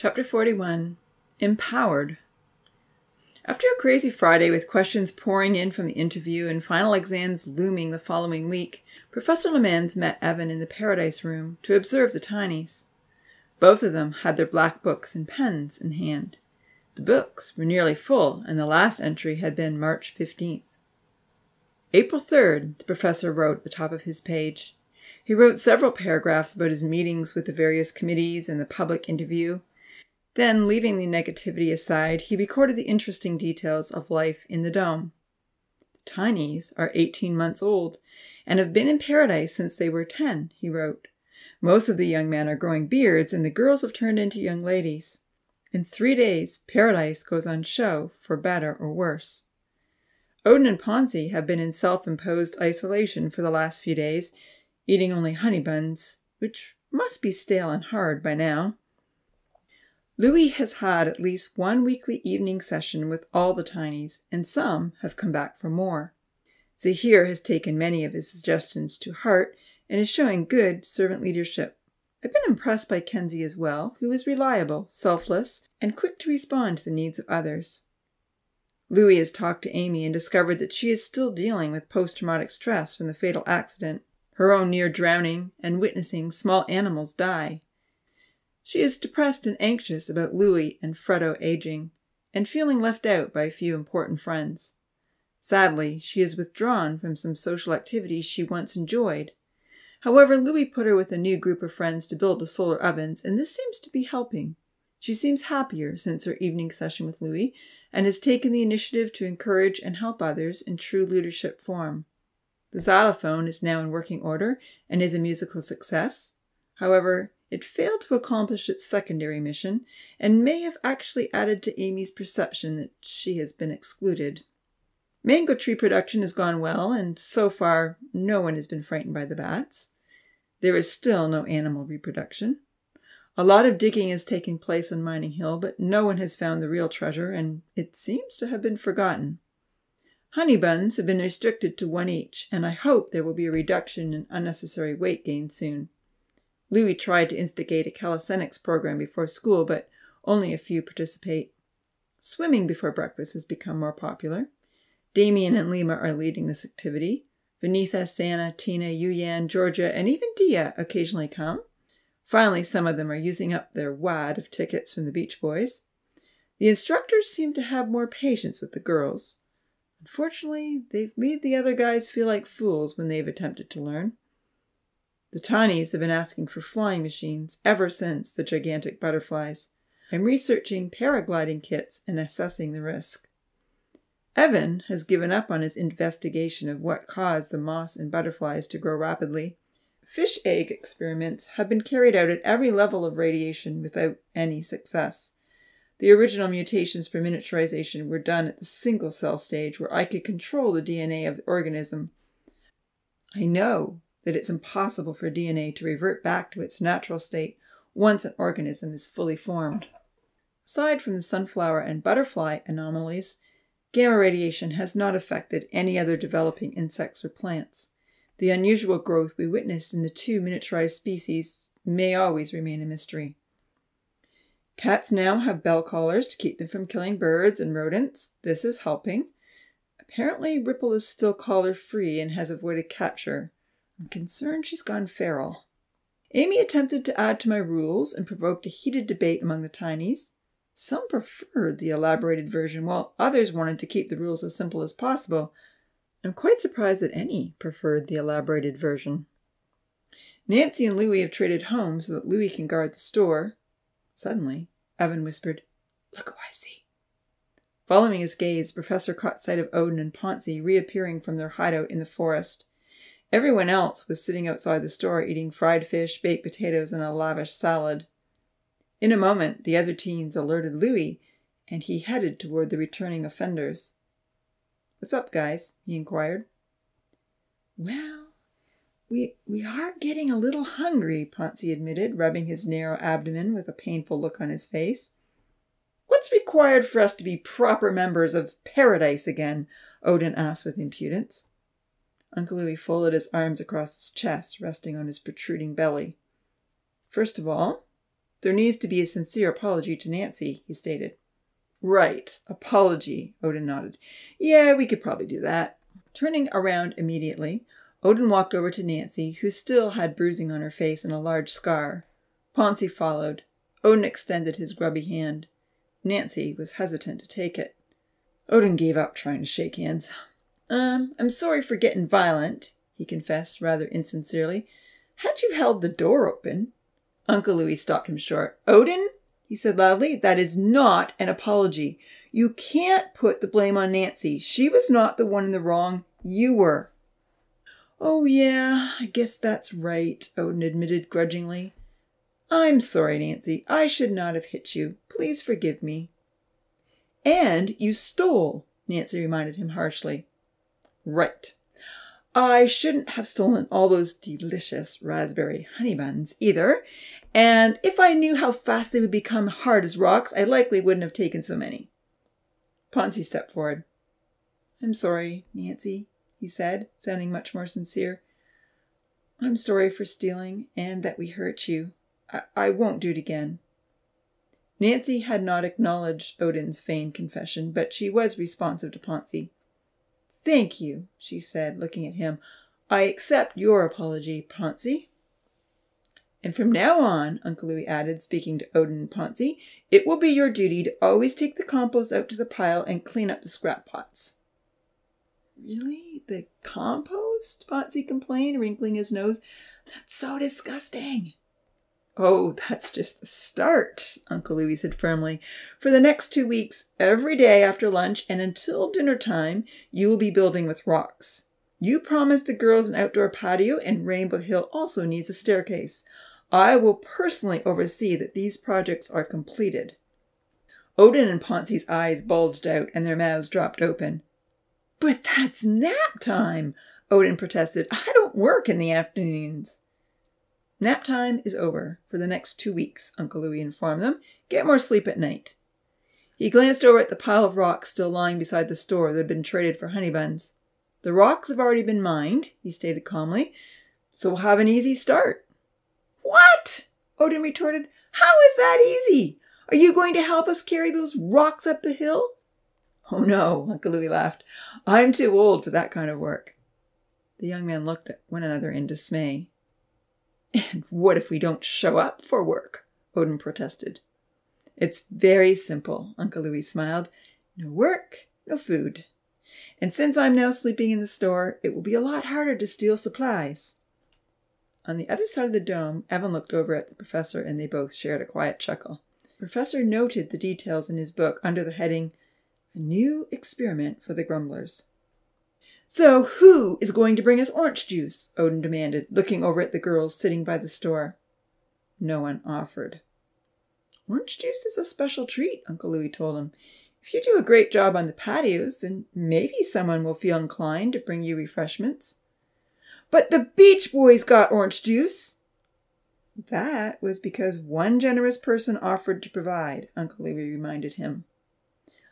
Chapter 41. Empowered. After a crazy Friday with questions pouring in from the interview and final exams looming the following week, Professor Lemans met Evan in the Paradise Room to observe the tinies. Both of them had their black books and pens in hand. The books were nearly full, and the last entry had been March 15th. April 3rd, the professor wrote at the top of his page. He wrote several paragraphs about his meetings with the various committees and the public interview. Then, leaving the negativity aside, he recorded the interesting details of life in the dome. The tinies are 18 months old and have been in paradise since they were 10, he wrote. Most of the young men are growing beards and the girls have turned into young ladies. In 3 days, paradise goes on show, for better or worse. Odin and Ponzi have been in self-imposed isolation for the last few days, eating only honey buns, which must be stale and hard by now. Louis has had at least one weekly evening session with all the tinies, and some have come back for more. Zahir has taken many of his suggestions to heart and is showing good servant leadership. I've been impressed by Kenzie as well, who is reliable, selfless, and quick to respond to the needs of others. Louis has talked to Amy and discovered that she is still dealing with post-traumatic stress from the fatal accident, her own near drowning, and witnessing small animals die. She is depressed and anxious about Louis and Fredo aging, and feeling left out by a few important friends. Sadly, she is withdrawn from some social activities she once enjoyed. However, Louis put her with a new group of friends to build the solar ovens, and this seems to be helping. She seems happier since her evening session with Louis, and has taken the initiative to encourage and help others in true leadership form. The xylophone is now in working order and is a musical success. However, it failed to accomplish its secondary mission, and may have actually added to Amy's perception that she has been excluded. Mango tree production has gone well, and so far no one has been frightened by the bats. There is still no animal reproduction. A lot of digging has taken place on Mining Hill, but no one has found the real treasure, and it seems to have been forgotten. Honey buns have been restricted to 1 each, and I hope there will be a reduction in unnecessary weight gain soon. Louis tried to instigate a calisthenics program before school, but only a few participate. Swimming before breakfast has become more popular. Damien and Lima are leading this activity. Vanitha, Santa, Tina, Yuyan, Georgia, and even Dia occasionally come. Finally, some of them are using up their wad of tickets from the Beach Boys. The instructors seem to have more patience with the girls. Unfortunately, they've made the other guys feel like fools when they've attempted to learn. The tinies have been asking for flying machines ever since the gigantic butterflies. I'm researching paragliding kits and assessing the risk. Evan has given up on his investigation of what caused the moths and butterflies to grow rapidly. Fish egg experiments have been carried out at every level of radiation without any success. The original mutations for miniaturization were done at the single-cell stage where I could control the DNA of the organism. I know that it's impossible for DNA to revert back to its natural state once an organism is fully formed. Aside from the sunflower and butterfly anomalies, gamma radiation has not affected any other developing insects or plants. The unusual growth we witnessed in the 2 miniaturized species may always remain a mystery. Cats now have bell collars to keep them from killing birds and rodents. This is helping. Apparently, Ripple is still collar-free and has avoided capture. I'm concerned she's gone feral. Amy attempted to add to my rules and provoked a heated debate among the tinies. Some preferred the elaborated version, while others wanted to keep the rules as simple as possible. I'm quite surprised that any preferred the elaborated version. Nancy and Louis have traded homes so that Louis can guard the store. Suddenly, Evan whispered, "Look who I see." Following his gaze, the professor caught sight of Odin and Ponzi reappearing from their hideout in the forest. Everyone else was sitting outside the store eating fried fish, baked potatoes, and a lavish salad. In a moment, the other teens alerted Louis, and he headed toward the returning offenders. "What's up, guys?" he inquired. "Well, we are getting a little hungry," Ponzi admitted, rubbing his narrow abdomen with a painful look on his face. "What's required for us to be proper members of Paradise again?" Odin asked with impudence. Uncle Louis folded his arms across his chest, resting on his protruding belly. "First of all, There needs to be a sincere apology to Nancy, he stated. Right, apology, Odin nodded. Yeah, we could probably do that. Turning around immediately, Odin walked over to Nancy, who still had bruising on her face and a large scar. Ponzi followed. Odin extended his grubby hand. Nancy was hesitant to take it. Odin gave up trying to shake hands. I'm sorry for getting violent, he confessed rather insincerely. Had you held the door open? Uncle Louis stopped him short. Odin, he said loudly, that is not an apology. You can't put the blame on Nancy. She was not the one in the wrong. You were. Oh, yeah, I guess that's right, Odin admitted grudgingly. I'm sorry, Nancy. I should not have hit you. Please forgive me. And you stole, Nancy reminded him harshly. Right. I shouldn't have stolen all those delicious raspberry honey buns either, and if I knew how fast they would become hard as rocks, I likely wouldn't have taken so many. Ponzi stepped forward. I'm sorry, Nancy, he said, sounding much more sincere. I'm sorry for stealing and that we hurt you. I won't do it again. Nancy had not acknowledged Odin's feigned confession, but she was responsive to Ponzi. Thank you, she said, looking at him. I accept your apology, Ponzi. And from now on, Uncle Louis added, speaking to Odin and Ponzi, it will be your duty to always take the compost out to the pile and clean up the scrap pots. Really? The compost? Ponzi complained, wrinkling his nose. That's so disgusting. Oh, that's just the start, Uncle Louis said firmly. For the next 2 weeks, every day after lunch and until dinner time, you will be building with rocks. You promised the girls an outdoor patio, and Rainbow Hill also needs a staircase. I will personally oversee that these projects are completed. Odin and Ponzi's eyes bulged out and their mouths dropped open. But that's nap time, Odin protested. I don't work in the afternoons. Nap time is over for the next 2 weeks, Uncle Louis informed them. Get more sleep at night. He glanced over at the pile of rocks still lying beside the store that had been traded for honey buns. The rocks have already been mined, he stated calmly, so we'll have an easy start. What? Odin retorted. How is that easy? Are you going to help us carry those rocks up the hill? Oh no, Uncle Louis laughed. I'm too old for that kind of work. The young men looked at one another in dismay. And what if we don't show up for work? Odin protested. It's very simple, Uncle Louis smiled. No work, no food. And since I'm now sleeping in the store, it will be a lot harder to steal supplies. On the other side of the dome, Evan looked over at the professor and they both shared a quiet chuckle. The professor noted the details in his book under the heading, A New Experiment for the Grumblers. So who is going to bring us orange juice? Odin demanded, looking over at the girls sitting by the store. No one offered. Orange juice is a special treat, Uncle Louis told him. If you do a great job on the patios, then maybe someone will feel inclined to bring you refreshments. But the Beach Boys got orange juice. That was because one generous person offered to provide, Uncle Louis reminded him.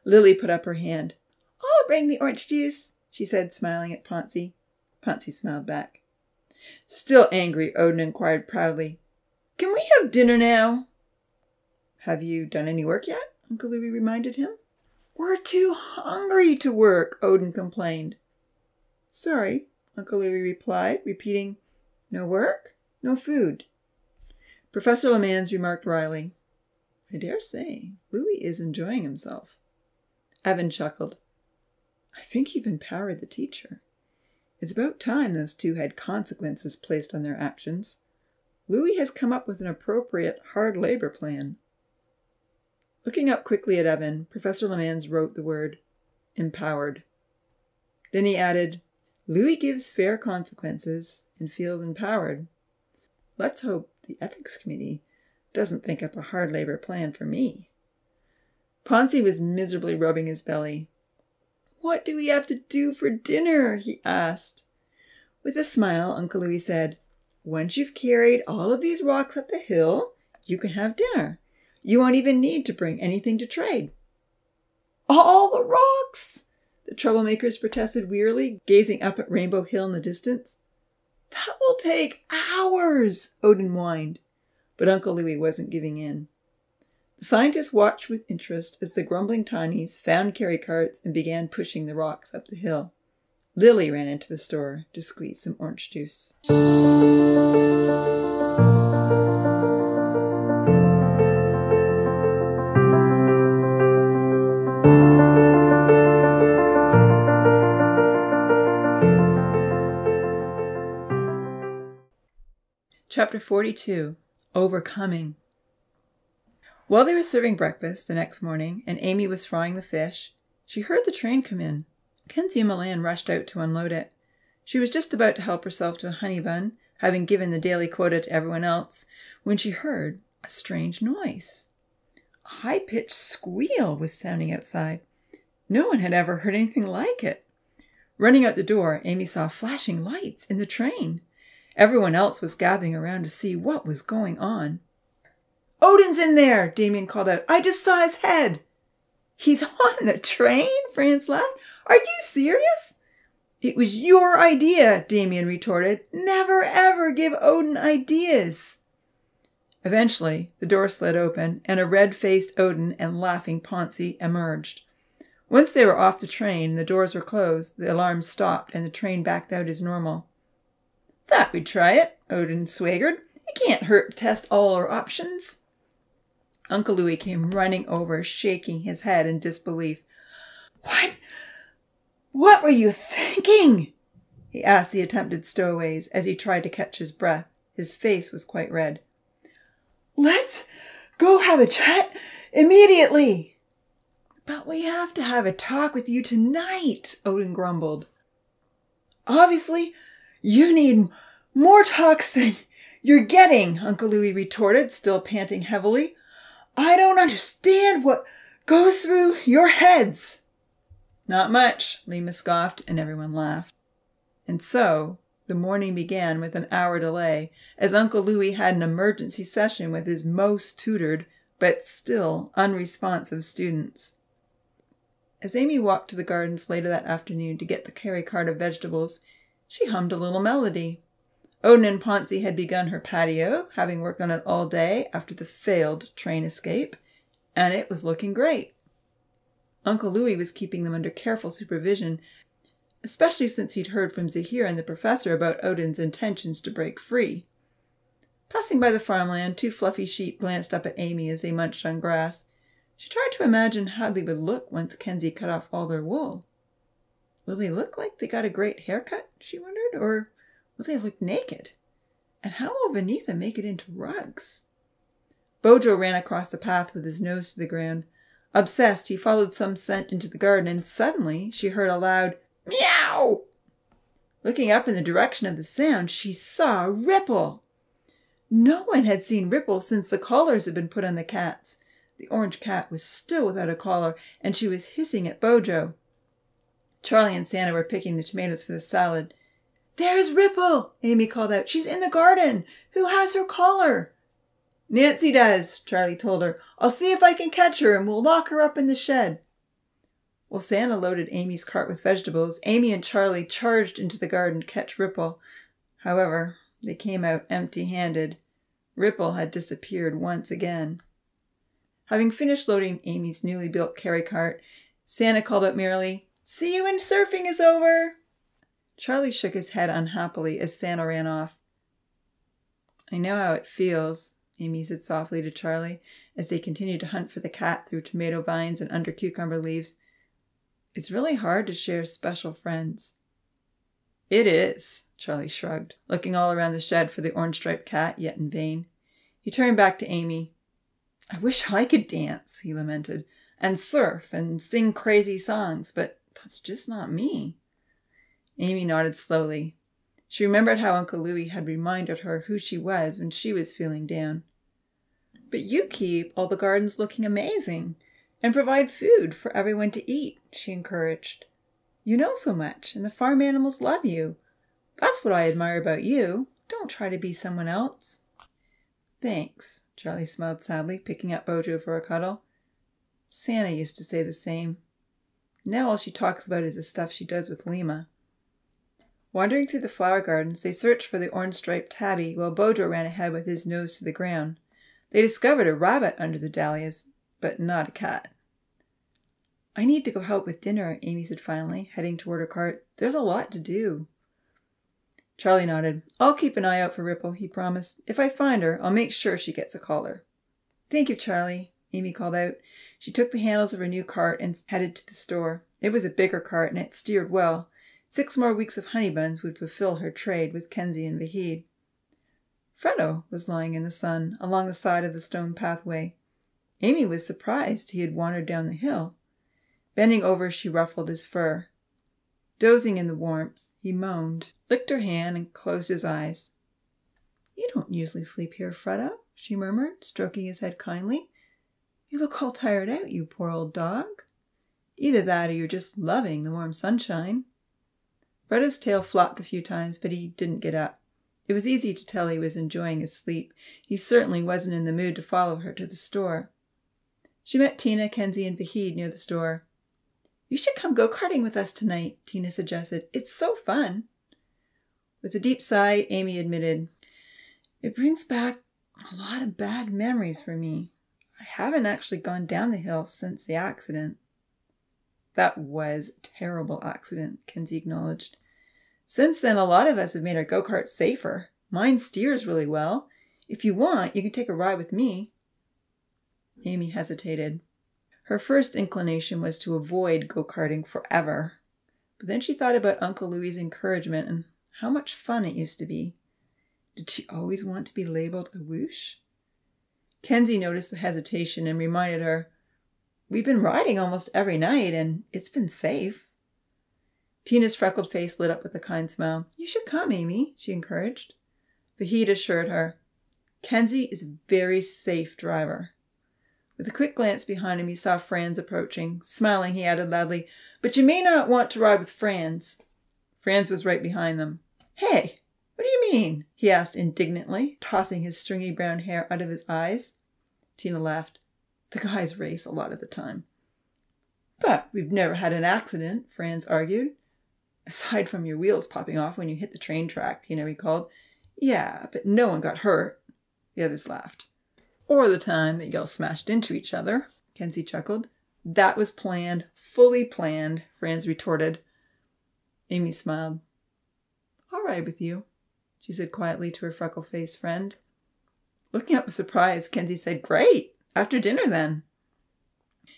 Lily put up her hand. I'll bring the orange juice, she said, smiling at Ponzi. Ponzi smiled back. Still angry, Odin inquired proudly, Can we have dinner now? Have you done any work yet? Uncle Louis reminded him. We're too hungry to work, Odin complained. Sorry, Uncle Louis replied, repeating, No work, no food. Professor Lemans remarked wryly, I dare say, Louis is enjoying himself. Evan chuckled. I think you've empowered the teacher. It's about time those two had consequences placed on their actions. Louis has come up with an appropriate hard labor plan. Looking up quickly at Evan, Professor Lemans wrote the word, empowered. Then he added, Louis gives fair consequences and feels empowered. Let's hope the ethics committee doesn't think up a hard labor plan for me. Ponzi was miserably rubbing his belly. What do we have to do for dinner? He asked. With a smile, Uncle Louis said, Once you've carried all of these rocks up the hill, you can have dinner. You won't even need to bring anything to trade. All the rocks? The troublemakers protested wearily, gazing up at Rainbow Hill in the distance. That will take hours, Odin whined. but Uncle Louie wasn't giving in. The scientists watched with interest as the grumbling tinies found carry carts and began pushing the rocks up the hill. Lily ran into the store to squeeze some orange juice. Chapter 42, Overcoming. While they were serving breakfast the next morning and Amy was frying the fish, she heard the train come in. Kenzie and Milan rushed out to unload it. She was just about to help herself to a honey bun, having given the daily quota to everyone else, when she heard a strange noise. A high-pitched squeal was sounding outside. No one had ever heard anything like it. Running out the door, Amy saw flashing lights in the train. Everyone else was gathering around to see what was going on. "Odin's in there!" Damien called out. "I just saw his head." "He's on the train?" Franz laughed. "Are you serious?" "It was your idea," Damien retorted. "Never ever give Odin ideas." Eventually, the door slid open, and a red-faced Odin and laughing Ponzi emerged. Once they were off the train and the doors were closed, the alarm stopped and the train backed out as normal. "Thought we'd try it," Odin swaggered. "It can't hurt to test all our options." Uncle Louie came running over, shaking his head in disbelief. What were you thinking?" he asked the attempted stowaways as he tried to catch his breath. His face was quite red. "Let's go have a chat immediately." "But we have to have a talk with you tonight," Odin grumbled. "Obviously, you need more talks than you're getting," Uncle Louie retorted, still panting heavily. "I don't understand what goes through your heads." "Not much," Lima scoffed, and everyone laughed. And so, the morning began with an hour delay, as Uncle Louie had an emergency session with his most tutored, but still unresponsive students. As Amy walked to the gardens later that afternoon to get the carry cart of vegetables, she hummed a little melody. Odin and Ponzi had begun her patio, having worked on it all day after the failed train escape, and it was looking great. Uncle Louie was keeping them under careful supervision, especially since he'd heard from Zahir and the professor about Odin's intentions to break free. Passing by the farmland, 2 fluffy sheep glanced up at Amy as they munched on grass. She tried to imagine how they would look once Kenzie cut off all their wool. Will they look like they got a great haircut, she wondered, or will they look naked? And how will Vanitha make it into rugs? Bojo ran across the path with his nose to the ground. Obsessed, he followed some scent into the garden, and suddenly she heard a loud meow. Looking up in the direction of the sound, she saw Ripple. No one had seen Ripple since the collars had been put on the cats. The orange cat was still without a collar, and she was hissing at Bojo. Charlie and Santa were picking the tomatoes for the salad. "There's Ripple!" Amy called out. "She's in the garden. Who has her collar?" "Nancy does," Charlie told her. "I'll see if I can catch her, and we'll lock her up in the shed." While Santa loaded Amy's cart with vegetables, Amy and Charlie charged into the garden to catch Ripple. However, they came out empty-handed. Ripple had disappeared once again. Having finished loading Amy's newly built carry cart, Santa called out merrily, "See you when surfing is over." Charlie shook his head unhappily as Santa ran off. "I know how it feels," Amy said softly to Charlie as they continued to hunt for the cat through tomato vines and under cucumber leaves. "It's really hard to share special friends." "It is," Charlie shrugged, looking all around the shed for the orange-striped cat, yet in vain. He turned back to Amy. "I wish I could dance," he lamented, "and surf and sing crazy songs, but that's just not me." Amy nodded slowly. She remembered how Uncle Louie had reminded her who she was when she was feeling down. "But you keep all the gardens looking amazing and provide food for everyone to eat," she encouraged. "You know so much, and the farm animals love you. That's what I admire about you. Don't try to be someone else." "Thanks," Charlie smiled sadly, picking up Bojo for a cuddle. "Santa used to say the same. Now all she talks about is the stuff she does with Lima." Wandering through the flower gardens, they searched for the orange-striped tabby while Bojo ran ahead with his nose to the ground. They discovered a rabbit under the dahlias, but not a cat. "I need to go help with dinner," Amy said finally, heading toward her cart. "There's a lot to do." Charlie nodded. "I'll keep an eye out for Ripple," he promised. "If I find her, I'll make sure she gets a collar." "Thank you, Charlie," Amy called out. She took the handles of her new cart and headed to the store. It was a bigger cart, and it steered well. 6 more weeks of honey buns would fulfill her trade with Kenzie and Vahid. Freddo was lying in the sun along the side of the stone pathway. Amy was surprised he had wandered down the hill. Bending over, she ruffled his fur. Dozing in the warmth, he moaned, licked her hand, and closed his eyes. "You don't usually sleep here, Freddo," she murmured, stroking his head kindly. "You look all tired out, you poor old dog. Either that or you're just loving the warm sunshine." Freddo's tail flopped a few times, but he didn't get up. It was easy to tell he was enjoying his sleep. He certainly wasn't in the mood to follow her to the store. She met Tina, Kenzie, and Vahid near the store. "You should come go-karting with us tonight," Tina suggested. "It's so fun." With a deep sigh, Amy admitted, "It brings back a lot of bad memories for me. I haven't actually gone down the hill since the accident." "That was a terrible accident," Kenzie acknowledged. "Since then, a lot of us have made our go-kart safer. Mine steers really well. If you want, you can take a ride with me." Amy hesitated. Her first inclination was to avoid go-karting forever. But then she thought about Uncle Louie's encouragement and how much fun it used to be. Did she always want to be labeled a whoosh? Kenzie noticed the hesitation and reminded her, "We've been riding almost every night, and it's been safe." Tina's freckled face lit up with a kind smile. "You should come, Amy," she encouraged. Vahid assured her, "Kenzie is a very safe driver." With a quick glance behind him, he saw Franz approaching. Smiling, he added loudly, "But you may not want to ride with Franz." Franz was right behind them. "Hey, what do you mean?" he asked indignantly, tossing his stringy brown hair out of his eyes. Tina laughed. "The guys race a lot of the time." "But we've never had an accident," Franz argued. "Aside from your wheels popping off when you hit the train track," Tina recalled. "Yeah, but no one got hurt." The others laughed. "Or the time that y'all smashed into each other," Kenzie chuckled. "That was planned, fully planned," Franz retorted. Amy smiled. "I'll ride with you," she said quietly to her freckle-faced friend. Looking up with surprise, Kenzie said, "Great! After dinner, then."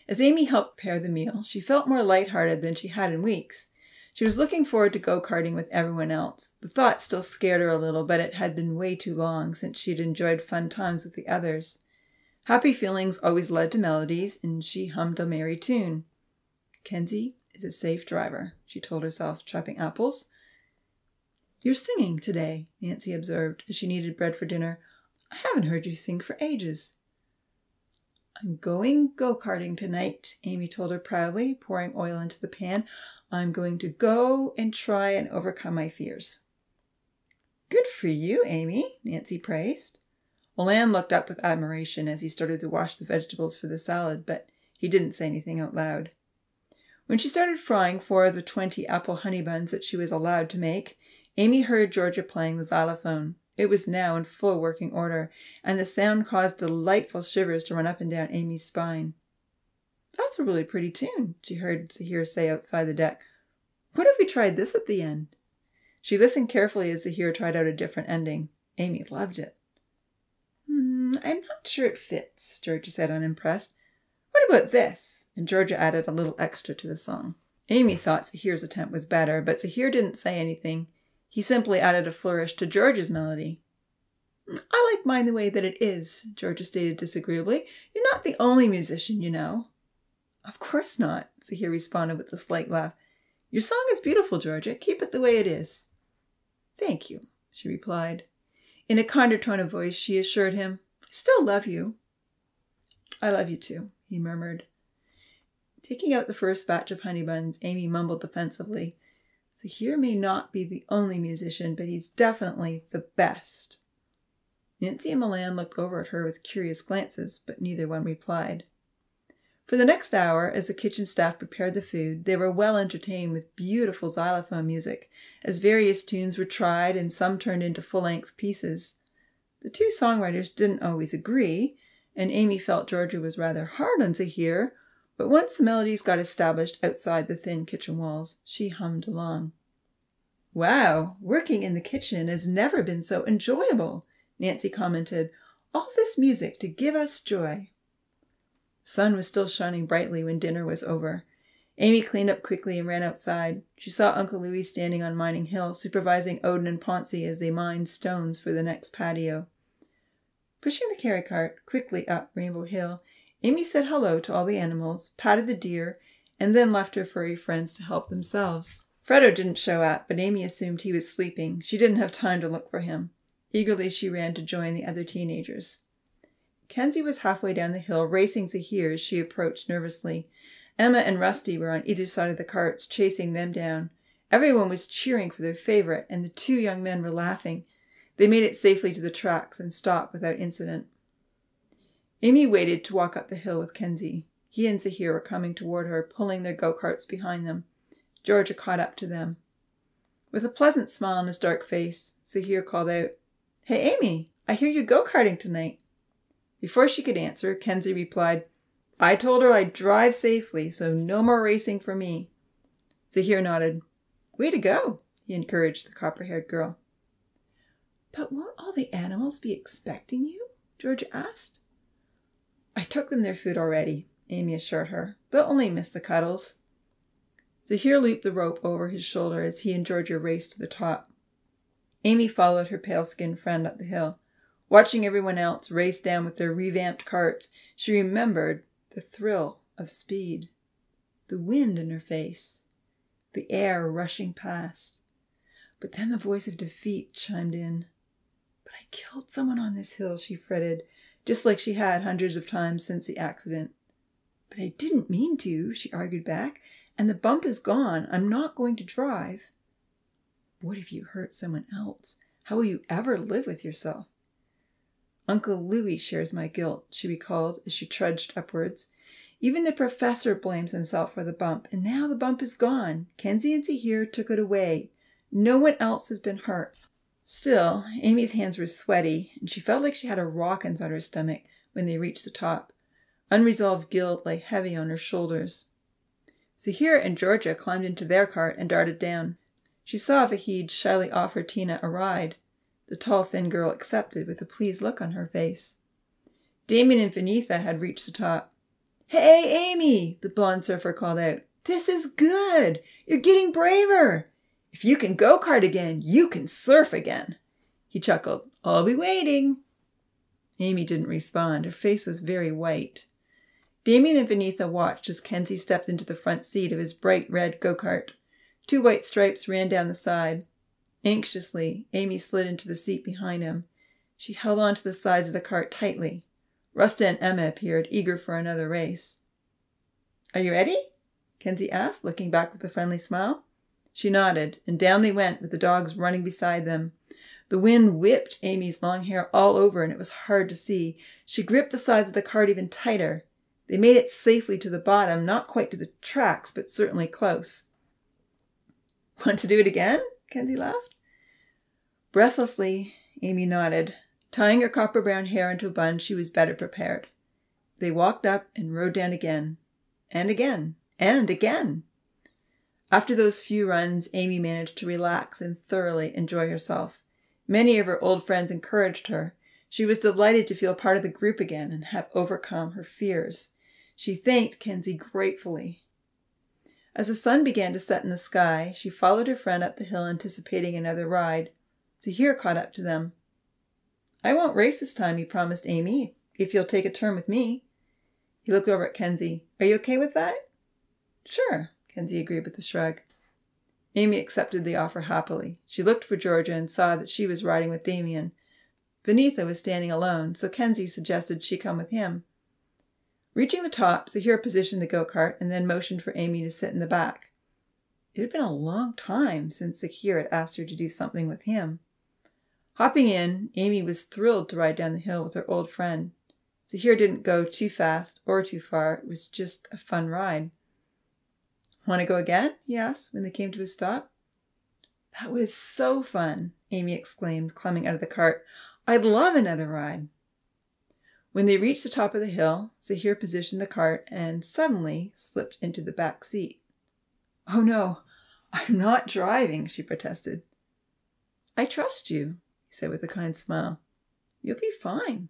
As Amy helped prepare the meal, she felt more lighthearted than she had in weeks. She was looking forward to go-karting with everyone else. The thought still scared her a little, but it had been way too long since she had enjoyed fun times with the others. Happy feelings always led to melodies, and she hummed a merry tune. "Kenzie is a safe driver," she told herself, chopping apples. "You're singing today," Nancy observed as she kneaded bread for dinner. "I haven't heard you sing for ages." "I'm going go-karting tonight," Amy told her proudly, pouring oil into the pan. "I'm going to go and try and overcome my fears." "Good for you, Amy," Nancy praised. Milan looked up with admiration as he started to wash the vegetables for the salad, but he didn't say anything out loud. When she started frying 4 of the 20 apple honey buns that she was allowed to make, Amy heard Georgia playing the xylophone. It was now in full working order, and the sound caused delightful shivers to run up and down Amy's spine. "That's a really pretty tune," she heard Zahir say outside the deck. "What if we tried this at the end?" She listened carefully as Zahir tried out a different ending. Amy loved it. "I'm not sure it fits," Georgia said, unimpressed. "What about this?" And Georgia added a little extra to the song. Amy thought Zahir's attempt was better, but Zahir didn't say anything. He simply added a flourish to Georgia's melody. "I like mine the way that it is," Georgia stated disagreeably. "You're not the only musician, you know." "Of course not," Zahir responded with a slight laugh. "Your song is beautiful, Georgia. Keep it the way it is." "Thank you," she replied. In a kinder tone of voice, she assured him, "I still love you." "I love you too," he murmured. Taking out the first batch of honey buns, Amy mumbled defensively, "Zahir may not be the only musician, but he's definitely the best." Nancy and Milan looked over at her with curious glances, but neither one replied. For the next hour, as the kitchen staff prepared the food, they were well entertained with beautiful xylophone music, as various tunes were tried and some turned into full-length pieces. The two songwriters didn't always agree, and Amy felt Georgia was rather hard on Zahir, but once the melodies got established outside the thin kitchen walls, she hummed along. "Wow, working in the kitchen has never been so enjoyable," Nancy commented. "All this music to give us joy." The sun was still shining brightly when dinner was over. Amy cleaned up quickly and ran outside. She saw Uncle Louis standing on Mining Hill, supervising Odin and Ponce as they mined stones for the next patio. Pushing the carry cart quickly up Rainbow Hill, Amy said hello to all the animals, patted the deer, and then left her furry friends to help themselves. Fredo didn't show up, but Amy assumed he was sleeping. She didn't have time to look for him. Eagerly she ran to join the other teenagers. Kenzie was halfway down the hill, racing Zahir as she approached nervously. Emma and Rusty were on either side of the carts, chasing them down. Everyone was cheering for their favorite, and the two young men were laughing. They made it safely to the tracks and stopped without incident. Amy waited to walk up the hill with Kenzie. He and Zahir were coming toward her, pulling their go-karts behind them. Georgia caught up to them. With a pleasant smile on his dark face, Zahir called out, "Hey, Amy, I hear you go-karting tonight." Before she could answer, Kenzie replied, "I told her I'd drive safely, so no more racing for me." Zahir nodded. "Way to go," he encouraged the copper-haired girl. "But won't all the animals be expecting you?" Georgia asked. "I took them their food already," Amy assured her. "They'll only miss the cuddles." Zahir looped the rope over his shoulder as he and Georgia raced to the top. Amy followed her pale-skinned friend up the hill. Watching everyone else race down with their revamped carts, she remembered the thrill of speed, the wind in her face, the air rushing past. But then the voice of defeat chimed in. "But I killed someone on this hill," she fretted, just like she had hundreds of times since the accident. "But I didn't mean to," she argued back, "and the bump is gone. I'm not going to drive." "What if you hurt someone else? How will you ever live with yourself?" "Uncle Louis shares my guilt," she recalled as she trudged upwards. "Even the professor blames himself for the bump, and now the bump is gone. Kenzie and Zahir took it away. No one else has been hurt." Still, Amy's hands were sweaty, and she felt like she had a rock inside her stomach when they reached the top. Unresolved guilt lay heavy on her shoulders. Zahir and Georgia climbed into their cart and darted down. She saw Vahid shyly offer Tina a ride. The tall, thin girl accepted with a pleased look on her face. Damien and Vinitha had reached the top. "Hey, Amy!" the blonde surfer called out. "This is good! You're getting braver! If you can go-kart again, you can surf again!" He chuckled. "I'll be waiting." Amy didn't respond. Her face was very white. Damien and Vinitha watched as Kenzie stepped into the front seat of his bright red go-kart. 2 white stripes ran down the side. Anxiously, Amy slid into the seat behind him. She held on to the sides of the cart tightly. Rusta and Emma appeared, eager for another race. "Are you ready?" Kenzie asked, looking back with a friendly smile. She nodded, and down they went with the dogs running beside them. The wind whipped Amy's long hair all over, and it was hard to see. She gripped the sides of the cart even tighter. They made it safely to the bottom, not quite to the tracks, but certainly close. "Want to do it again?" Kenzie laughed. Breathlessly, Amy nodded. Tying her copper-brown hair into a bun, she was better prepared. They walked up and rode down again. And again. And again. After those few runs, Amy managed to relax and thoroughly enjoy herself. Many of her old friends encouraged her. She was delighted to feel part of the group again and have overcome her fears. She thanked Kenzie gratefully. As the sun began to set in the sky, she followed her friend up the hill, anticipating another ride. Zahir caught up to them. "I won't race this time," he promised Amy, "if you'll take a turn with me." He looked over at Kenzie. "Are you okay with that?" "Sure," Kenzie agreed with a shrug. Amy accepted the offer happily. She looked for Georgia and saw that she was riding with Damien. Vinitha was standing alone, so Kenzie suggested she come with him. Reaching the top, Zahir positioned the go-kart and then motioned for Amy to sit in the back. It had been a long time since Zahir had asked her to do something with him. Hopping in, Amy was thrilled to ride down the hill with her old friend. Zahir didn't go too fast or too far. It was just a fun ride. "Want to go again?" he asked when they came to a stop. "That was so fun," Amy exclaimed, climbing out of the cart. I'd love another ride. When they reached the top of the hill, Zahir positioned the cart and suddenly slipped into the back seat. "Oh no, I'm not driving," she protested. "I trust you," he said with a kind smile. "You'll be fine.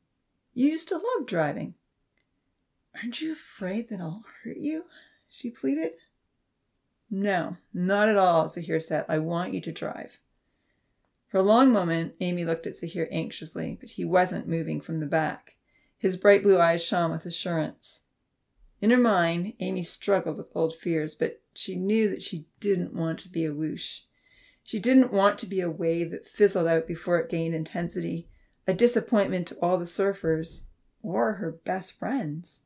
You used to love driving." "Aren't you afraid that I'll hurt you?" she pleaded. "No, not at all," Zahir said. "I want you to drive." For a long moment, Amy looked at Zahir anxiously, but he wasn't moving from the back. His bright blue eyes shone with assurance. In her mind, Amy struggled with old fears, but she knew that she didn't want to be a whoosh. She didn't want to be a wave that fizzled out before it gained intensity, a disappointment to all the surfers, or her best friends.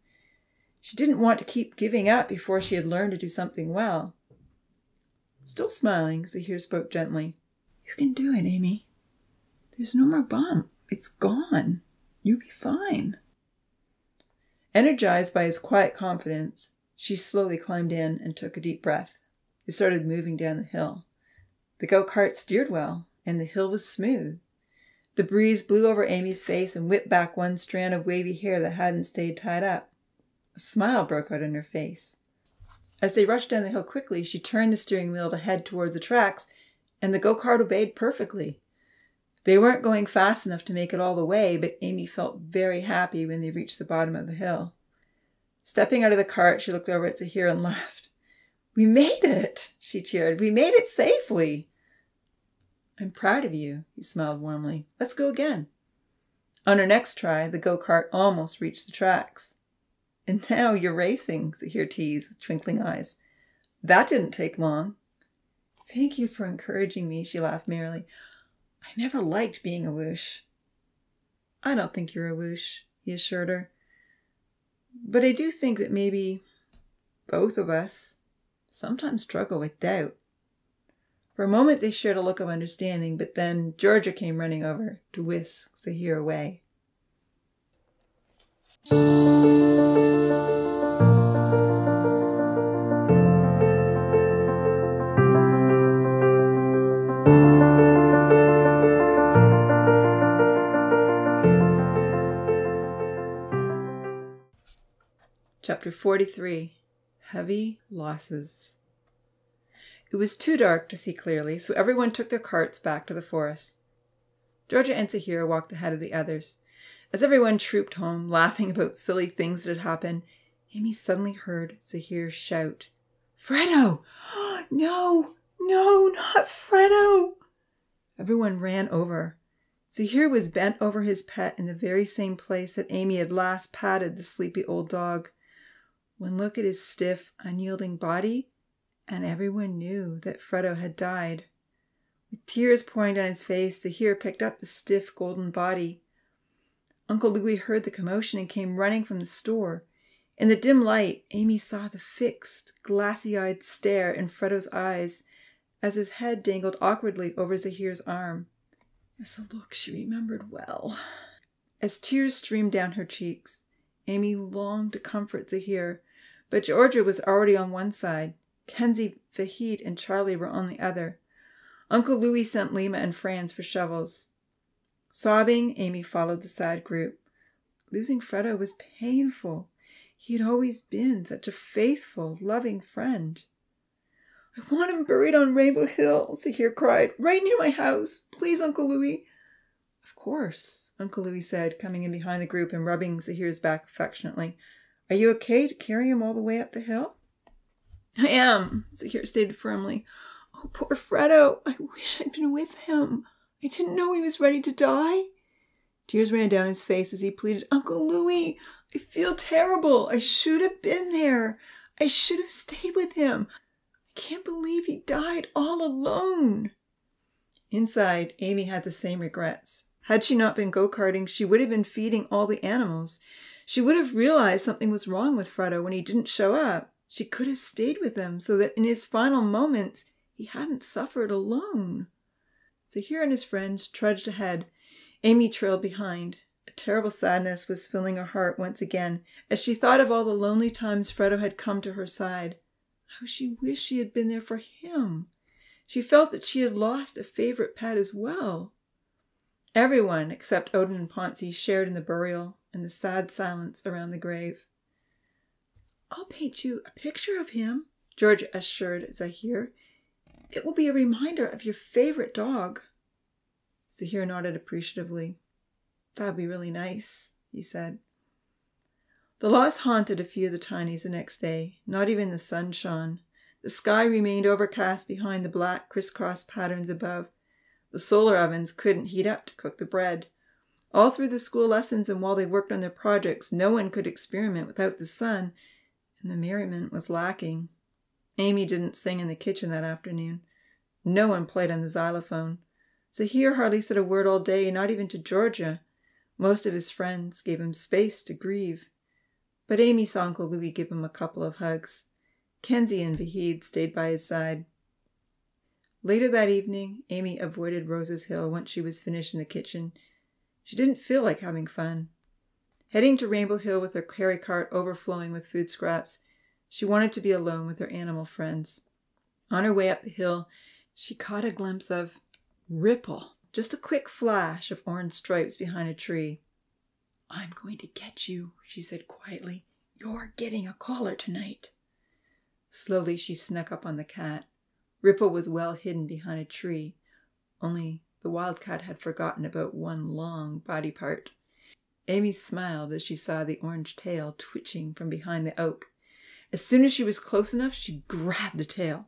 She didn't want to keep giving up before she had learned to do something well. Still smiling, Zahir spoke gently. "You can do it, Amy. There's no more bump. It's gone. You'll be fine." Energized by his quiet confidence, she slowly climbed in and took a deep breath. They started moving down the hill. The go-kart steered well, and the hill was smooth. The breeze blew over Amy's face and whipped back one strand of wavy hair that hadn't stayed tied up. A smile broke out on her face. As they rushed down the hill quickly, she turned the steering wheel to head towards the tracks, and the go-kart obeyed perfectly. They weren't going fast enough to make it all the way, but Amy felt very happy when they reached the bottom of the hill. Stepping out of the cart, she looked over at Zahir and laughed. "We made it!" she cheered. "We made it safely!" "I'm proud of you," he smiled warmly. "Let's go again." On her next try, the go-kart almost reached the tracks. "And now you're racing," Zahir teased with twinkling eyes. "That didn't take long." "Thank you for encouraging me," she laughed merrily. "I never liked being a whoosh." "I don't think you're a whoosh," he assured her. "But I do think that maybe both of us sometimes struggle with doubt." For a moment they shared a look of understanding, but then Georgia came running over to whisk Zahir away. Chapter 43. Heavy Losses. It was too dark to see clearly, so everyone took their carts back to the forest. Georgia and Zahir walked ahead of the others. As everyone trooped home, laughing about silly things that had happened, Amy suddenly heard Zahir shout, "Fredo! No, no, not Fredo!" Everyone ran over. Zahir was bent over his pet in the very same place that Amy had last patted the sleepy old dog. One look at his stiff, unyielding body, and everyone knew that Fredo had died. With tears pouring down his face, Zahir picked up the stiff, golden body. Uncle Louis heard the commotion and came running from the store. In the dim light, Amy saw the fixed, glassy-eyed stare in Fredo's eyes as his head dangled awkwardly over Zahir's arm. It was a look she remembered well. As tears streamed down her cheeks, Amy longed to comfort Zahir, but Georgia was already on one side. Kenzie, Vahid, and Charlie were on the other. Uncle Louis sent Lima and Franz for shovels. Sobbing, Amy followed the sad group. Losing Fredo was painful. He had always been such a faithful, loving friend. "I want him buried on Rainbow Hill," Zahir cried. "Right near my house. Please, Uncle Louis." "Of course," Uncle Louis said, coming in behind the group and rubbing Zahir's back affectionately. "Are you okay to carry him all the way up the hill?" "I am," Zahir stated firmly. "Oh, poor Fredo. I wish I'd been with him. I didn't know he was ready to die." Tears ran down his face as he pleaded, "Uncle Louis, I feel terrible. I should have been there. I should have stayed with him. I can't believe he died all alone." Inside, Amy had the same regrets. Had she not been go-karting, she would have been feeding all the animals. She would have realized something was wrong with Fredo when he didn't show up. She could have stayed with him so that in his final moments, he hadn't suffered alone. Zahir and his friends trudged ahead. Amy trailed behind. A terrible sadness was filling her heart once again as she thought of all the lonely times Fredo had come to her side. How she wished she had been there for him. She felt that she had lost a favorite pet as well. Everyone except Odin and Ponzi shared in the burial and the sad silence around the grave. "I'll paint you a picture of him," George assured Zahir. "It will be a reminder of your favorite dog." Zahir nodded appreciatively. "That would be really nice," he said. The loss haunted a few of the tinies the next day. Not even the sun shone. The sky remained overcast behind the black crisscross patterns above. The solar ovens couldn't heat up to cook the bread. All through the school lessons and while they worked on their projects, no one could experiment without the sun, and the merriment was lacking. Amy didn't sing in the kitchen that afternoon. No one played on the xylophone. Zahir hardly said a word all day, not even to Georgia. Most of his friends gave him space to grieve. But Amy saw Uncle Louis give him a couple of hugs. Kenzie and Vahid stayed by his side. Later that evening, Amy avoided Rose's Hill once she was finished in the kitchen. She didn't feel like having fun. Heading to Rainbow Hill with her carry cart overflowing with food scraps, she wanted to be alone with her animal friends. On her way up the hill, she caught a glimpse of Ripple, just a quick flash of orange stripes behind a tree. "I'm going to get you," she said quietly. "You're getting a collar tonight." Slowly she snuck up on the cat. Ripple was well hidden behind a tree, only the wildcat had forgotten about one long body part. Amy smiled as she saw the orange tail twitching from behind the oak. As soon as she was close enough, she grabbed the tail.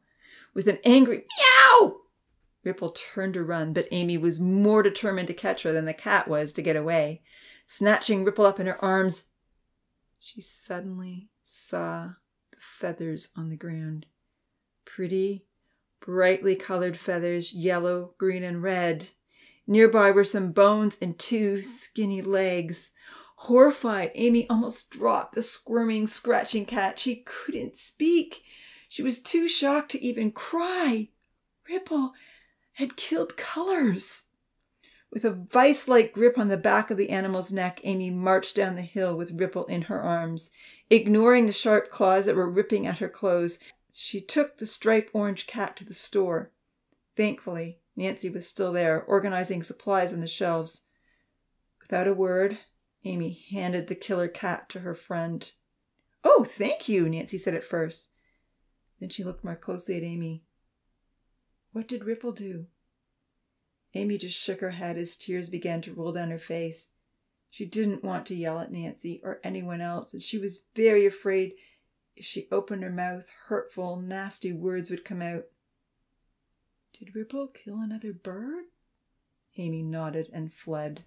With an angry meow, Ripple turned to run, but Amy was more determined to catch her than the cat was to get away. Snatching Ripple up in her arms, she suddenly saw the feathers on the ground. Pretty, brightly colored feathers, yellow, green, and red. Nearby were some bones and 2 skinny legs. Horrified, Amy almost dropped the squirming, scratching cat. She couldn't speak. She was too shocked to even cry. Ripple had killed Colors. With a vice-like grip on the back of the animal's neck, Amy marched down the hill with Ripple in her arms. Ignoring the sharp claws that were ripping at her clothes, she took the striped orange cat to the store. Thankfully, Nancy was still there, organizing supplies on the shelves. Without a word, Amy handed the killer cat to her friend. "Oh, thank you," Nancy said at first. Then she looked more closely at Amy. "What did Ripple do?" Amy just shook her head as tears began to roll down her face. She didn't want to yell at Nancy or anyone else, and she was very afraid if she opened her mouth, hurtful, nasty words would come out. "Did Ripple kill another bird?" Amy nodded and fled.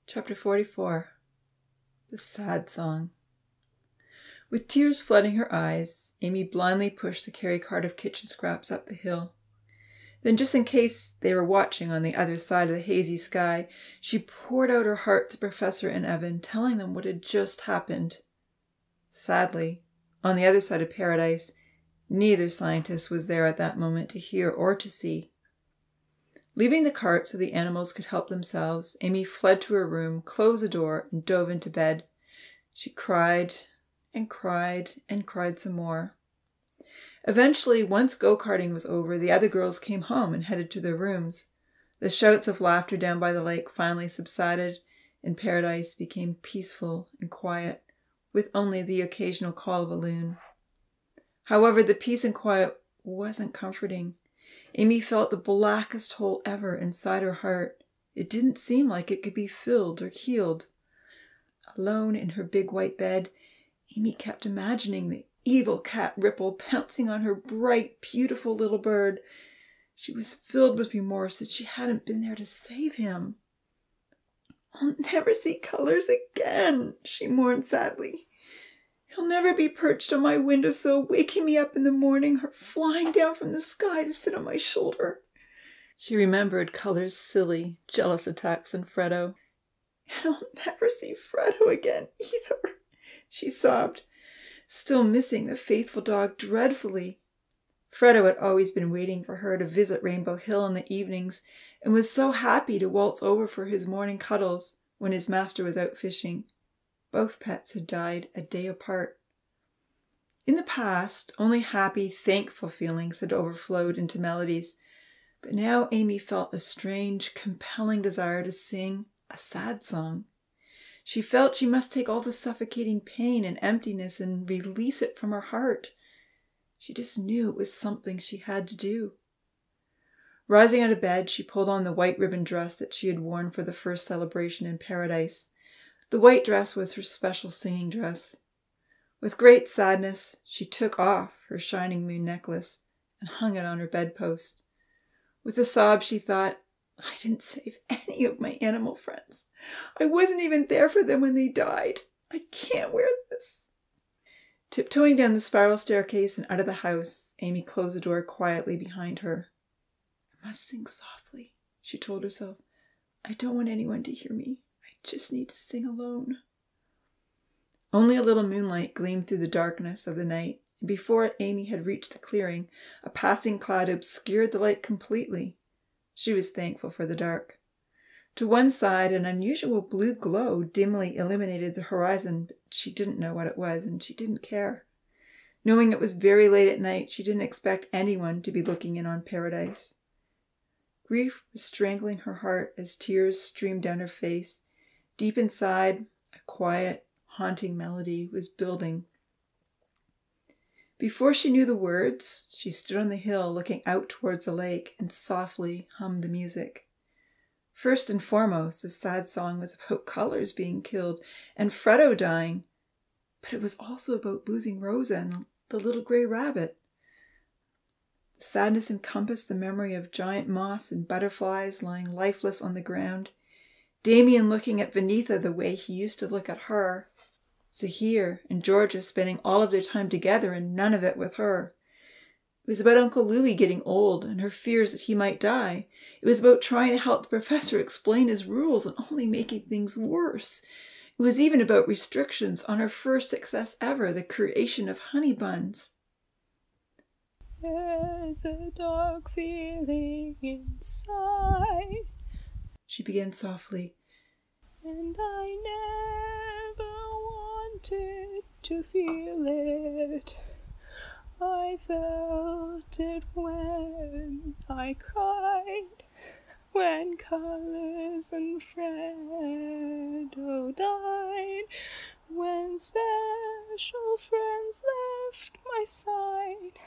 Chapter 44. The Sad Song. With tears flooding her eyes, Amy blindly pushed the carry cart of kitchen scraps up the hill. Then, just in case they were watching on the other side of the hazy sky, she poured out her heart to Professor and Evan, telling them what had just happened. Sadly, on the other side of paradise, neither scientist was there at that moment to hear or to see. Leaving the cart so the animals could help themselves, Amy fled to her room, closed the door, and dove into bed. She cried and cried and cried some more. Eventually, once go-karting was over, the other girls came home and headed to their rooms. The shouts of laughter down by the lake finally subsided, and paradise became peaceful and quiet, with only the occasional call of a loon. However, the peace and quiet wasn't comforting. Amy felt the blackest hole ever inside her heart. It didn't seem like it could be filled or healed. Alone in her big white bed, Amy kept imagining the evil cat Ripple pouncing on her bright, beautiful little bird. She was filled with remorse that she hadn't been there to save him. "I'll never see Colors again," she mourned sadly. "He'll never be perched on my windowsill, waking me up in the morning, or flying down from the sky to sit on my shoulder." She remembered Color's silly, jealous attacks on Freddo. "And I'll never see Freddo again either," she sobbed, still missing the faithful dog dreadfully. Fredo had always been waiting for her to visit Rainbow Hill in the evenings and was so happy to waltz over for his morning cuddles when his master was out fishing. Both pets had died a day apart. In the past, only happy, thankful feelings had overflowed into melodies, but now Amy felt a strange, compelling desire to sing a sad song. She felt she must take all the suffocating pain and emptiness and release it from her heart. She just knew it was something she had to do. Rising out of bed, she pulled on the white ribbon dress that she had worn for the first celebration in Paradise. The white dress was her special singing dress. With great sadness, she took off her shining moon necklace and hung it on her bedpost. With a sob, she thought, I didn't save any of my animal friends. I wasn't even there for them when they died. I can't wear this. Tiptoeing down the spiral staircase and out of the house, Amy closed the door quietly behind her. I must sing softly, she told herself. I don't want anyone to hear me. I just need to sing alone. Only a little moonlight gleamed through the darkness of the night, and before Amy had reached the clearing, a passing cloud obscured the light completely. She was thankful for the dark. To one side, an unusual blue glow dimly illuminated the horizon, but she didn't know what it was, and she didn't care. Knowing it was very late at night, she didn't expect anyone to be looking in on Paradise. Grief was strangling her heart as tears streamed down her face. Deep inside, a quiet, haunting melody was building. Before she knew the words, she stood on the hill looking out towards the lake and softly hummed the music. First and foremost, the sad song was about colors being killed and Fredo dying, but it was also about losing Rosa and the little gray rabbit. The sadness encompassed the memory of giant moths and butterflies lying lifeless on the ground, Damien looking at Venitha the way he used to look at her, Zahir and Georgia spending all of their time together and none of it with her. It was about Uncle Louis getting old and her fears that he might die. It was about trying to help the professor explain his rules and only making things worse. It was even about restrictions on her first success ever, the creation of honey buns. There's a dark feeling inside, she began softly, and I never wanted to feel it. I felt it when I cried, when colors and Fredo died, when special friends left my side,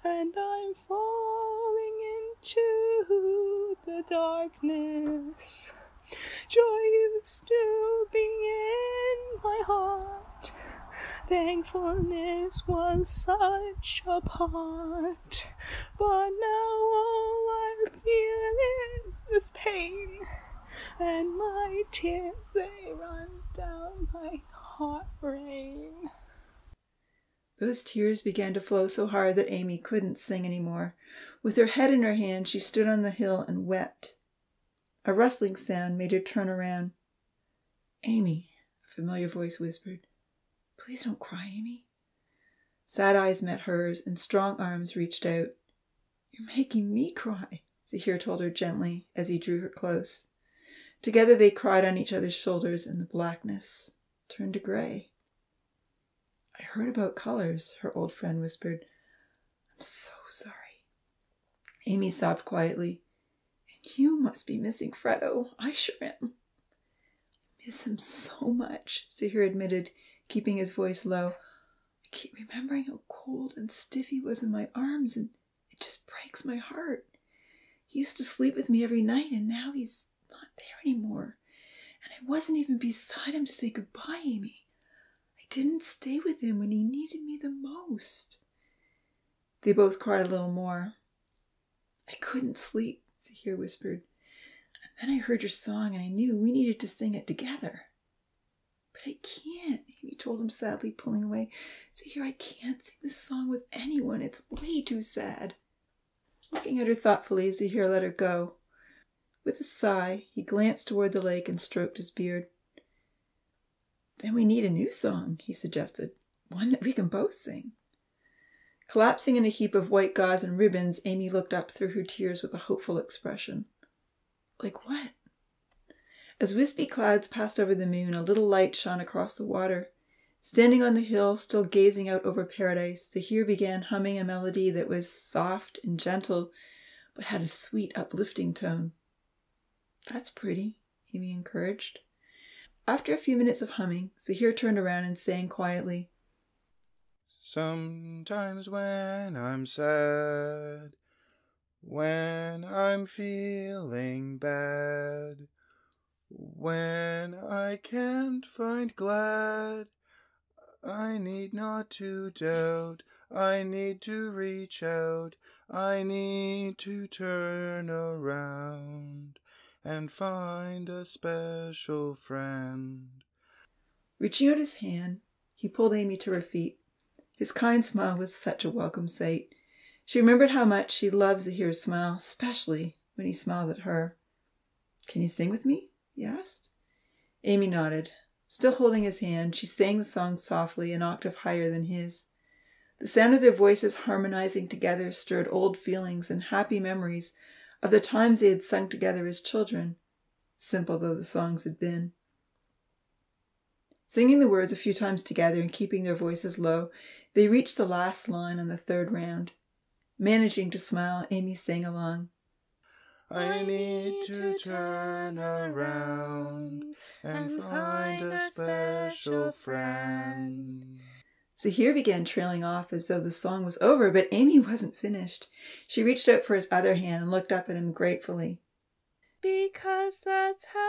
and I'm falling into the darkness. Joy used to be in my heart. Thankfulness was such a part. But now all I feel is this pain, and my tears, they run down like hot rain. Those tears began to flow so hard that Amy couldn't sing any more. With her head in her hand, she stood on the hill and wept. A rustling sound made her turn around. Amy, a familiar voice whispered. Please don't cry, Amy. Sad eyes met hers and strong arms reached out. You're making me cry, Zahir told her gently as he drew her close. Together they cried on each other's shoulders and the blackness turned to gray. I heard about colors, her old friend whispered. I'm so sorry. Amy sobbed quietly. And you must be missing Fredo. I sure am. I miss him so much, Zahir admitted, keeping his voice low. I keep remembering how cold and stiff he was in my arms, and it just breaks my heart. He used to sleep with me every night, and now he's not there anymore. And I wasn't even beside him to say goodbye, Amy. I didn't stay with him when he needed me the most. They both cried a little more. I couldn't sleep, Zahir whispered. And then I heard your song, and I knew we needed to sing it together. But I can't, Amy told him sadly, pulling away. Zahir, I can't sing this song with anyone. It's way too sad. Looking at her thoughtfully, Zahir let her go. With a sigh, he glanced toward the lake and stroked his beard. Then we need a new song, he suggested. One that we can both sing. Collapsing in a heap of white gauze and ribbons, Amy looked up through her tears with a hopeful expression. Like what? As wispy clouds passed over the moon, a little light shone across the water. Standing on the hill, still gazing out over paradise, Zahir began humming a melody that was soft and gentle, but had a sweet, uplifting tone. That's pretty, Amy encouraged. After a few minutes of humming, Zahir turned around and sang quietly, Sometimes when I'm sad, when I'm feeling bad, when I can't find glad, I need not to doubt, I need to reach out, I need to turn around and find a special friend. Reaching out his hand, he pulled Amy to her feet. His kind smile was such a welcome sight. She remembered how much she loved Zahir's smile, especially when he smiled at her. Can you sing with me? He asked. Amy nodded. Still holding his hand, she sang the song softly, an octave higher than his. The sound of their voices harmonizing together stirred old feelings and happy memories of the times they had sung together as children, simple though the songs had been. Singing the words a few times together and keeping their voices low, they reached the last line on the third round. Managing to smile, Amy sang along. I need to turn around and find a special friend. Zahir began trailing off as though the song was over, but Amy wasn't finished. She reached out for his other hand and looked up at him gratefully. Because that's how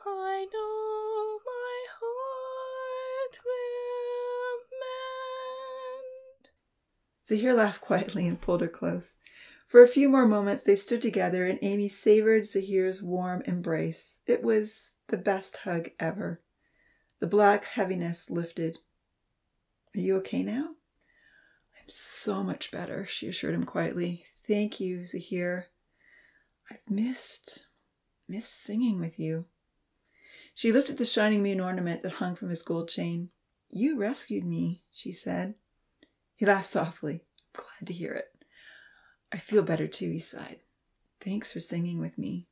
I know my heart will mend. Zahir laughed quietly and pulled her close. For a few more moments they stood together and Amy savored Zahir's warm embrace. It was the best hug ever. The black heaviness lifted. Are you okay now? I'm so much better, she assured him quietly. Thank you, Zahir. I've missed singing with you. She lifted the shining moon ornament that hung from his gold chain. You rescued me, she said. He laughed softly. Glad to hear it. I feel better too, he sighed. Thanks for singing with me.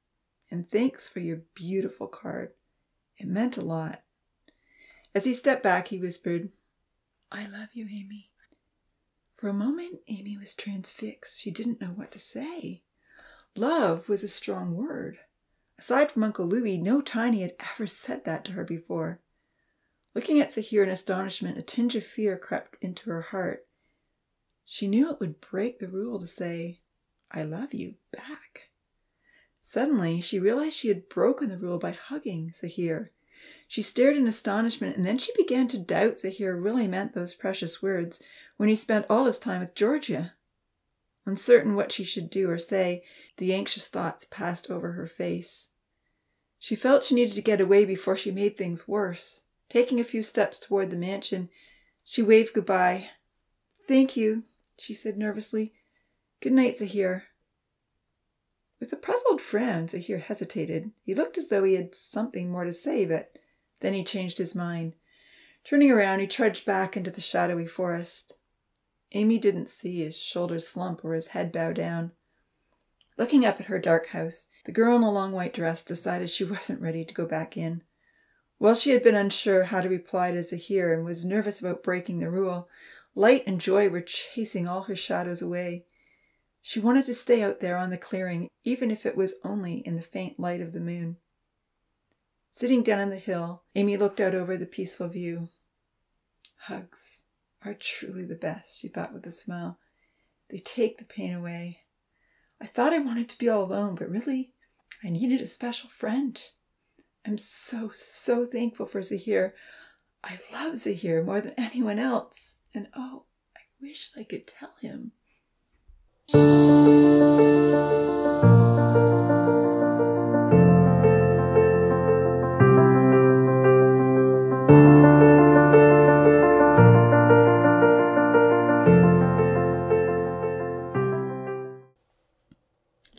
And thanks for your beautiful card. It meant a lot. As he stepped back, he whispered, I love you, Amy. For a moment, Amy was transfixed. She didn't know what to say. Love was a strong word. Aside from Uncle Louis, no Tiny had ever said that to her before. Looking at Zahir in astonishment, a tinge of fear crept into her heart. She knew it would break the rule to say, I love you, back. Suddenly, she realized she had broken the rule by hugging Zahir. She stared in astonishment, and then she began to doubt Zahir really meant those precious words when he spent all his time with Georgia. Uncertain what she should do or say, the anxious thoughts passed over her face. She felt she needed to get away before she made things worse. Taking a few steps toward the mansion, she waved goodbye. Thank you, she said nervously. Good night, Zahir. With a puzzled frown, Zahir hesitated. He looked as though he had something more to say, but then he changed his mind. Turning around, he trudged back into the shadowy forest. Amy didn't see his shoulders slump or his head bow down. Looking up at her dark house, the girl in the long white dress decided she wasn't ready to go back in. While she had been unsure how to reply to Zahir and was nervous about breaking the rule, light and joy were chasing all her shadows away. She wanted to stay out there on the clearing, even if it was only in the faint light of the moon. Sitting down on the hill, Amy looked out over the peaceful view. Hugs are truly the best, she thought with a smile. They take the pain away. I thought I wanted to be all alone, but really, I needed a special friend. I'm so thankful for Zahir. I love Zahir more than anyone else. And oh, I wish I could tell him.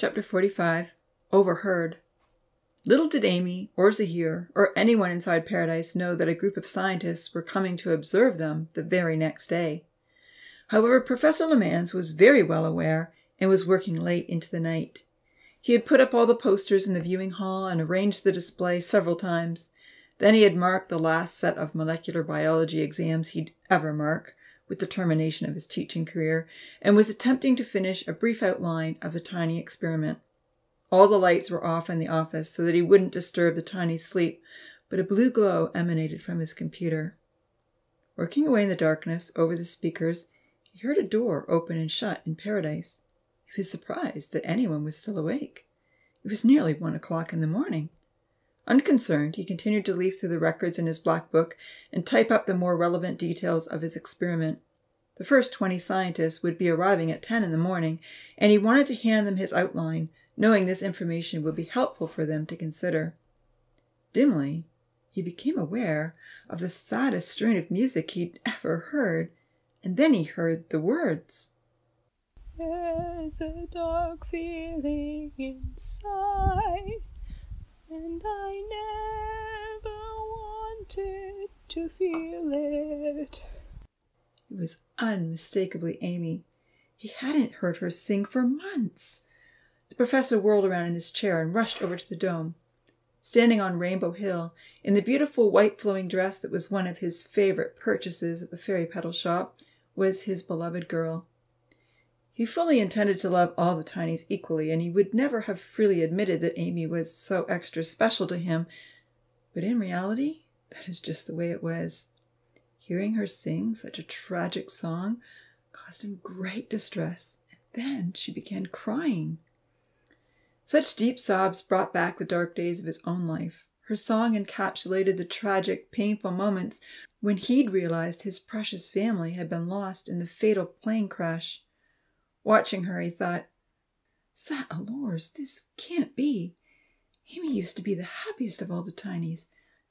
Chapter 45. Overheard. Little did Amy, or Zahir, or anyone inside Paradise know that a group of scientists were coming to observe them the very next day. However, Professor Lemans was very well aware and was working late into the night. He had put up all the posters in the viewing hall and arranged the display several times. Then he had marked the last set of molecular biology exams he'd ever mark, with the termination of his teaching career, and was attempting to finish a brief outline of the tiny experiment. All the lights were off in the office so that he wouldn't disturb the tiny's sleep, but a blue glow emanated from his computer. Working away in the darkness over the speakers, he heard a door open and shut in Paradise. He was surprised that anyone was still awake. It was nearly 1 o'clock in the morning. Unconcerned, he continued to leaf through the records in his black book and type up the more relevant details of his experiment. The first 20 scientists would be arriving at 10 in the morning, and he wanted to hand them his outline, knowing this information would be helpful for them to consider. Dimly, he became aware of the saddest strain of music he'd ever heard, and then he heard the words. There's a dark feeling inside, and I never wanted to feel it. It was unmistakably Amy. He hadn't heard her sing for months. The professor whirled around in his chair and rushed over to the dome. Standing on Rainbow Hill, in the beautiful white flowing dress that was one of his favorite purchases at the fairy petal shop, was his beloved girl. He fully intended to love all the Tinies equally, and he would never have freely admitted that Amy was so extra special to him. But in reality, that is just the way it was. Hearing her sing such a tragic song caused him great distress, and then she began crying. Such deep sobs brought back the dark days of his own life. Her song encapsulated the tragic, painful moments when he'd realized his precious family had been lost in the fatal plane crash. Watching her, he thought, "Sat alors, this can't be. Amy used to be the happiest of all the Tinies.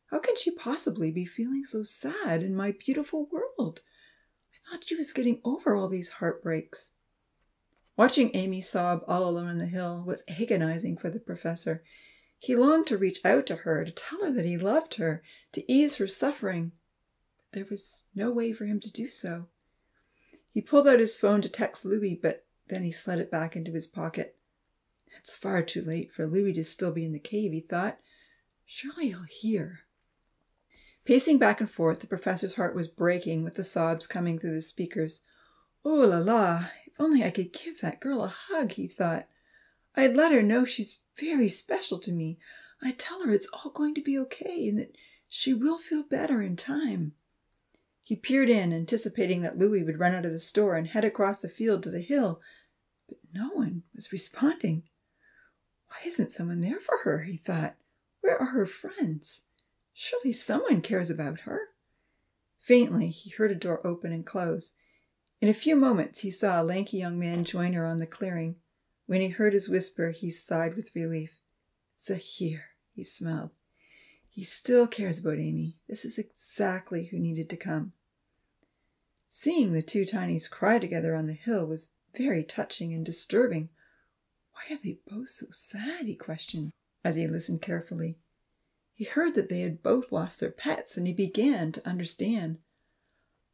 How can she possibly be feeling so sad in my beautiful world? I thought she was getting over all these heartbreaks." Watching Amy sob all alone on the hill was agonizing for the professor. He longed to reach out to her, to tell her that he loved her, to ease her suffering. But there was no way for him to do so. He pulled out his phone to text Louis, but then he slid it back into his pocket. It's far too late for Louis to still be in the cave, he thought. Surely he'll hear. Pacing back and forth, the professor's heart was breaking with the sobs coming through the speakers. Oh la la, if only I could give that girl a hug, he thought. I'd let her know she's very special to me. I'd tell her it's all going to be okay and that she will feel better in time. He peered in, anticipating that Louis would run out of the store and head across the field to the hill, but no one was responding. Why isn't someone there for her, he thought. Where are her friends? Surely someone cares about her. Faintly, he heard a door open and close. In a few moments, he saw a lanky young man join her on the clearing. When he heard his whisper, he sighed with relief. Zahir, he smiled. He still cares about Amy. This is exactly who needed to come. Seeing the two Tinies cry together on the hill was very touching and disturbing. Why are they both so sad, he questioned, as he listened carefully. He heard that they had both lost their pets, and he began to understand.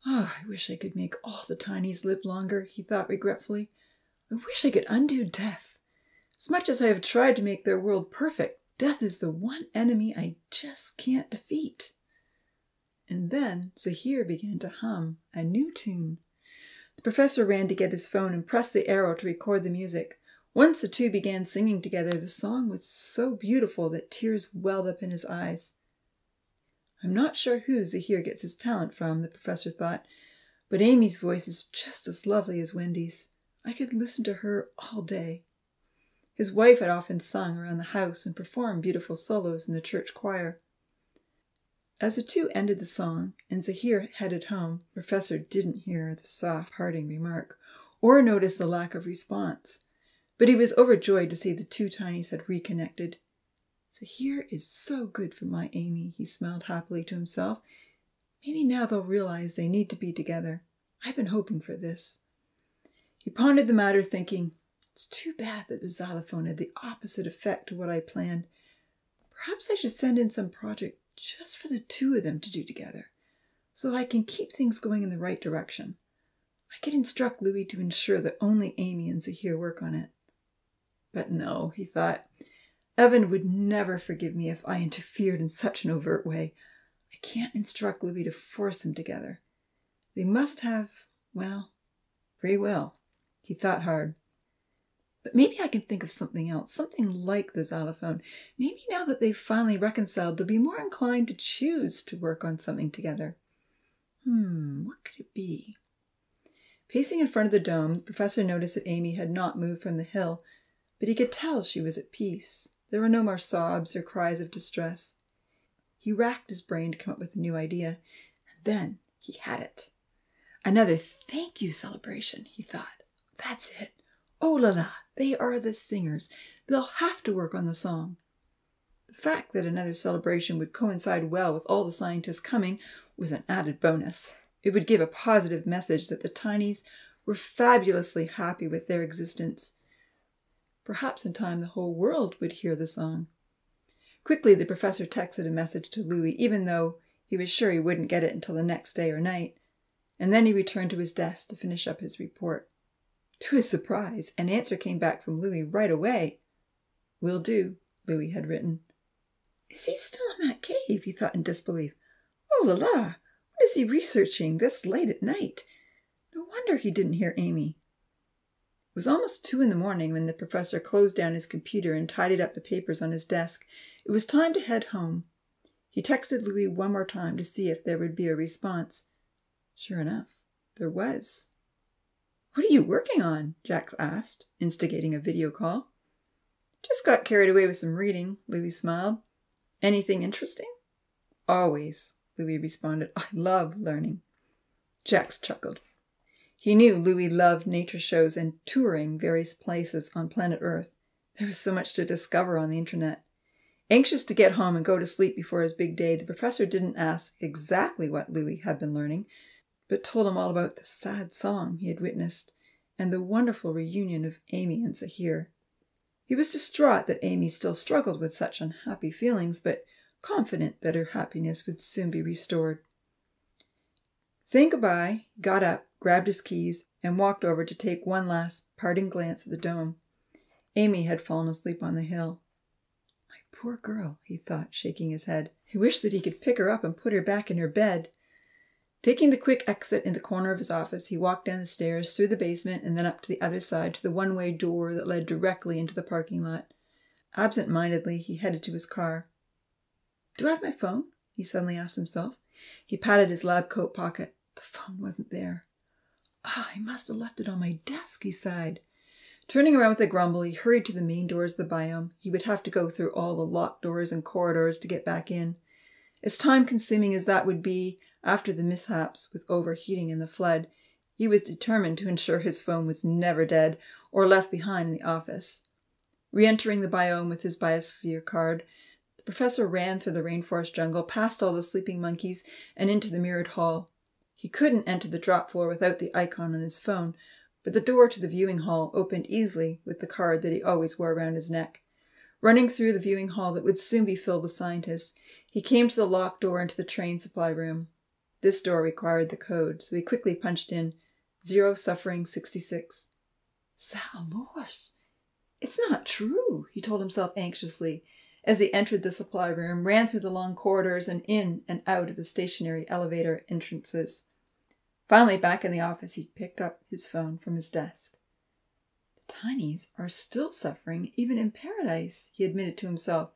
I wish I could make all the Tinies live longer, he thought regretfully. I wish I could undo death. As much as I have tried to make their world perfect, death is the one enemy I just can't defeat. And then Zahir began to hum a new tune. The professor ran to get his phone and pressed the arrow to record the music. Once the two began singing together, the song was so beautiful that tears welled up in his eyes. I'm not sure who Zahir gets his talent from, the professor thought, but Amy's voice is just as lovely as Wendy's. I could listen to her all day. His wife had often sung around the house and performed beautiful solos in the church choir. As the two ended the song and Zahir headed home, the professor didn't hear the soft parting remark or notice the lack of response. But he was overjoyed to see the two Tinies had reconnected. Zahir is so good for my Amy, he smiled happily to himself. Maybe now they'll realize they need to be together. I've been hoping for this. He pondered the matter, thinking, it's too bad that the xylophone had the opposite effect to what I planned. Perhaps I should send in some project just for the two of them to do together, so that I can keep things going in the right direction. I could instruct Louis to ensure that only Amy and Zahir work on it. But no, he thought, Evan would never forgive me if I interfered in such an overt way. I can't instruct Louis to force them together. They must have, well, free will. He thought hard. But maybe I can think of something else, something like the xylophone. Maybe now that they've finally reconciled, they'll be more inclined to choose to work on something together. What could it be? Pacing in front of the dome, the professor noticed that Amy had not moved from the hill, but he could tell she was at peace. There were no more sobs or cries of distress. He racked his brain to come up with a new idea, and then he had it. Another thank you celebration, he thought. That's it. Oh la la, they are the singers. They'll have to work on the song. The fact that another celebration would coincide well with all the scientists coming was an added bonus. It would give a positive message that the Tinies were fabulously happy with their existence. Perhaps in time the whole world would hear the song. Quickly the professor texted a message to Louis, even though he was sure he wouldn't get it until the next day or night, and then he returned to his desk to finish up his report. To his surprise, an answer came back from Louis right away. "Will do," Louis had written. Is he still in that cave? He thought in disbelief. Oh la la! What is he researching this late at night? No wonder he didn't hear Amy. It was almost 2 a.m. when the professor closed down his computer and tidied up the papers on his desk. It was time to head home. He texted Louis one more time to see if there would be a response. Sure enough, there was. What are you working on? Jax asked, instigating a video call. Just got carried away with some reading, Louis smiled. Anything interesting? Always, Louis responded. I love learning. Jax chuckled. He knew Louis loved nature shows and touring various places on planet Earth. There was so much to discover on the internet. Anxious to get home and go to sleep before his big day, the professor didn't ask exactly what Louis had been learning, but told him all about the sad song he had witnessed and the wonderful reunion of Amy and Zahir. He was distraught that Amy still struggled with such unhappy feelings, but confident that her happiness would soon be restored. Saying goodbye, he got up, grabbed his keys, and walked over to take one last parting glance at the dome. Amy had fallen asleep on the hill. My poor girl, he thought, shaking his head. He wished that he could pick her up and put her back in her bed. Taking the quick exit in the corner of his office, he walked down the stairs, through the basement, and then up to the other side to the one-way door that led directly into the parking lot. Absent-mindedly, he headed to his car. Do I have my phone? He suddenly asked himself. He patted his lab coat pocket. The phone wasn't there. I must have left it on my desk, he sighed. Turning around with a grumble, he hurried to the main doors of the biome. He would have to go through all the locked doors and corridors to get back in. As time-consuming as that would be, after the mishaps with overheating and the flood, he was determined to ensure his phone was never dead or left behind in the office. Re-entering the biome with his biosphere card, the professor ran through the rainforest jungle, past all the sleeping monkeys, and into the mirrored hall. He couldn't enter the drop floor without the icon on his phone, but the door to the viewing hall opened easily with the card that he always wore around his neck. Running through the viewing hall that would soon be filled with scientists, he came to the locked door into the train supply room. This door required the code, so he quickly punched in 0 Suffering 66. Salors! It's not true, he told himself anxiously, as he entered the supply room, ran through the long corridors and in and out of the stationary elevator entrances. Finally, back in the office, he picked up his phone from his desk. The Tinies are still suffering, even in paradise, he admitted to himself.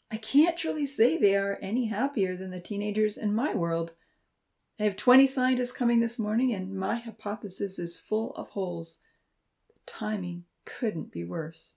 I can't truly say they are any happier than the teenagers in my world. I have 20 scientists coming this morning, and my hypothesis is full of holes. The timing couldn't be worse.